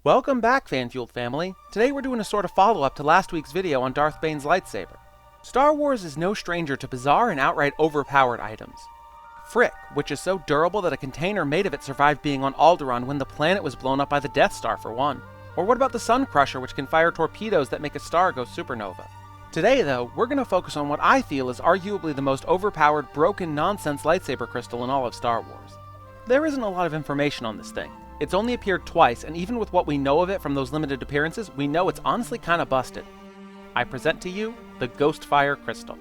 Welcome back, Fan-Fueled family. Today we're doing a sort of follow-up to last week's video on Darth Bane's lightsaber. Star Wars is no stranger to bizarre and outright overpowered items. Frick, which is so durable that a container made of it survived being on Alderaan when the planet was blown up by the Death Star for one. Or what about the Sun Crusher, which can fire torpedoes that make a star go supernova? Today, though, we're going to focus on what I feel is arguably the most overpowered, broken nonsense lightsaber crystal in all of Star Wars. There isn't a lot of information on this thing. It's only appeared twice, and even with what we know of it from those limited appearances, we know it's honestly kinda busted. I present to you the GHOSTFIRE crystal.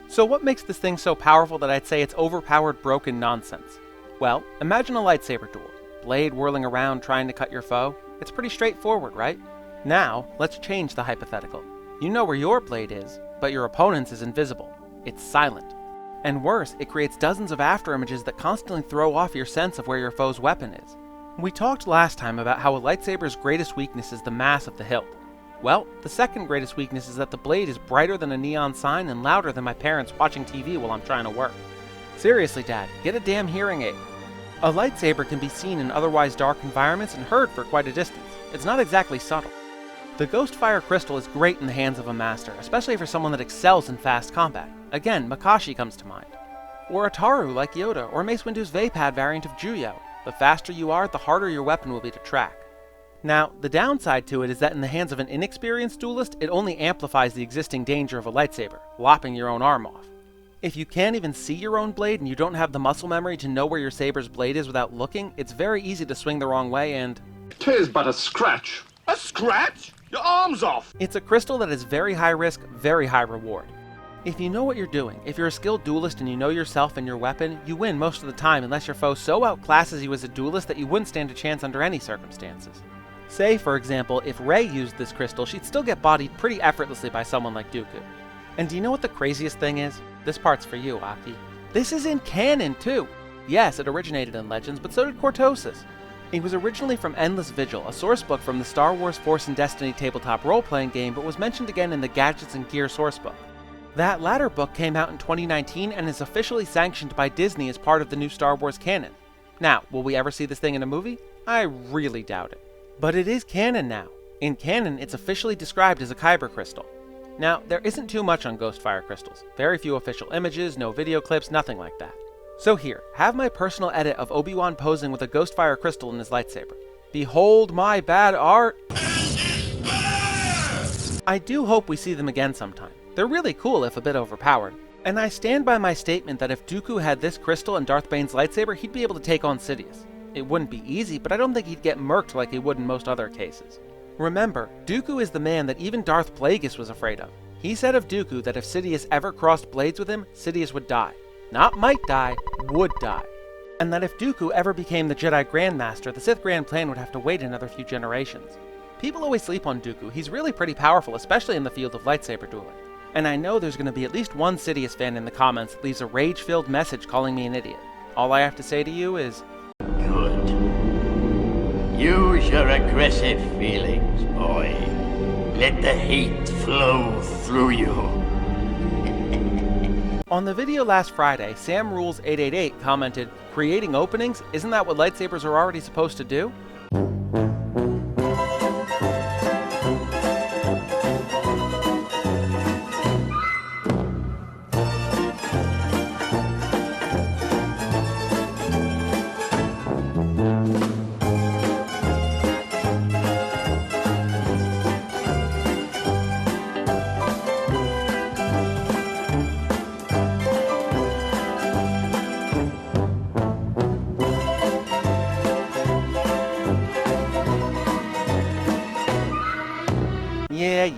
So what makes this thing so powerful that I'd say it's overpowered, broken nonsense? Well, imagine a lightsaber duel. Blade whirling around trying to cut your foe. It's pretty straightforward, right? Now, let's change the hypothetical. You know where your blade is, but your opponent's is invisible. It's silent. And worse, it creates dozens of afterimages that constantly throw off your sense of where your foe's weapon is. We talked last time about how a lightsaber's greatest weakness is the mass of the hilt. Well, the second greatest weakness is that the blade is brighter than a neon sign and louder than my parents watching TV while I'm trying to work. Seriously, Dad, get a damn hearing aid. A lightsaber can be seen in otherwise dark environments and heard for quite a distance. It's not exactly subtle. The GHOSTFIRE crystal is great in the hands of a master, especially for someone that excels in fast combat. Again, Makashi comes to mind. Or a Taru like Yoda, or Mace Windu's Vaapad variant of Juyo. The faster you are, the harder your weapon will be to track. Now, the downside to it is that in the hands of an inexperienced duelist, it only amplifies the existing danger of a lightsaber, lopping your own arm off. If you can't even see your own blade and you don't have the muscle memory to know where your saber's blade is without looking, it's very easy to swing the wrong way and... 'Tis but a scratch. A scratch? Your arm's off! It's a crystal that is very high risk, very high reward. If you know what you're doing, if you're a skilled duelist and you know yourself and your weapon, you win most of the time unless your foe so outclasses you as a duelist that you wouldn't stand a chance under any circumstances. Say, for example, if Rey used this crystal, she'd still get bodied pretty effortlessly by someone like Dooku. And do you know what the craziest thing is? This part's for you, Aki. This is in canon, too! Yes, it originated in Legends, but so did Cortosis. It was originally from Endless Vigil, a source book from the Star Wars Force and Destiny tabletop role-playing game, but was mentioned again in the Gadgets and Gear source book. That latter book came out in 2019 and is officially sanctioned by Disney as part of the new Star Wars canon. Now, will we ever see this thing in a movie? I really doubt it. But it is canon now. In canon, it's officially described as a Kyber crystal. Now, there isn't too much on GHOSTFIRE crystals. Very few official images, no video clips, nothing like that. So here, have my personal edit of Obi-Wan posing with a GHOSTFIRE crystal in his lightsaber. Behold my bad art! I do hope we see them again sometime. They're really cool if a bit overpowered. And I stand by my statement that if Dooku had this crystal and Darth Bane's lightsaber, he'd be able to take on Sidious. It wouldn't be easy, but I don't think he'd get murked like he would in most other cases. Remember, Dooku is the man that even Darth Plagueis was afraid of. He said of Dooku that if Sidious ever crossed blades with him, Sidious would die. Not might die, would die. And that if Dooku ever became the Jedi Grandmaster, the Sith Grand Plan would have to wait another few generations. People always sleep on Dooku. He's really pretty powerful, especially in the field of lightsaber dueling. And I know there's going to be at least one Sidious fan in the comments that leaves a rage-filled message calling me an idiot. All I have to say to you is... Good. Use your aggressive feelings, boy. Let the hate flow through you. On the video last Friday, Sam Rules 888 commented, "Creating openings? Isn't that what lightsabers are already supposed to do?"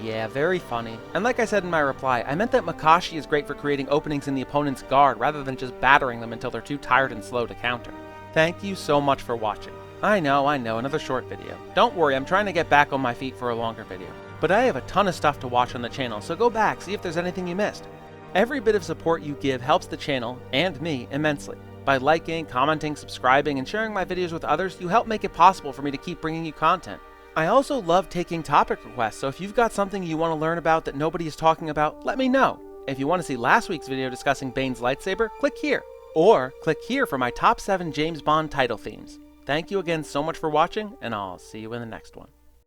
Yeah, very funny. And like I said in my reply, I meant that Makashi is great for creating openings in the opponent's guard rather than just battering them until they're too tired and slow to counter. Thank you so much for watching. I know, another short video. Don't worry, I'm trying to get back on my feet for a longer video. But I have a ton of stuff to watch on the channel, so go back, see if there's anything you missed. Every bit of support you give helps the channel, and me, immensely. By liking, commenting, subscribing, and sharing my videos with others, you help make it possible for me to keep bringing you content. I also love taking topic requests, so if you've got something you want to learn about that nobody is talking about, let me know. If you want to see last week's video discussing Bane's lightsaber, click here. Or click here for my top 7 James Bond title themes. Thank you again so much for watching, and I'll see you in the next one.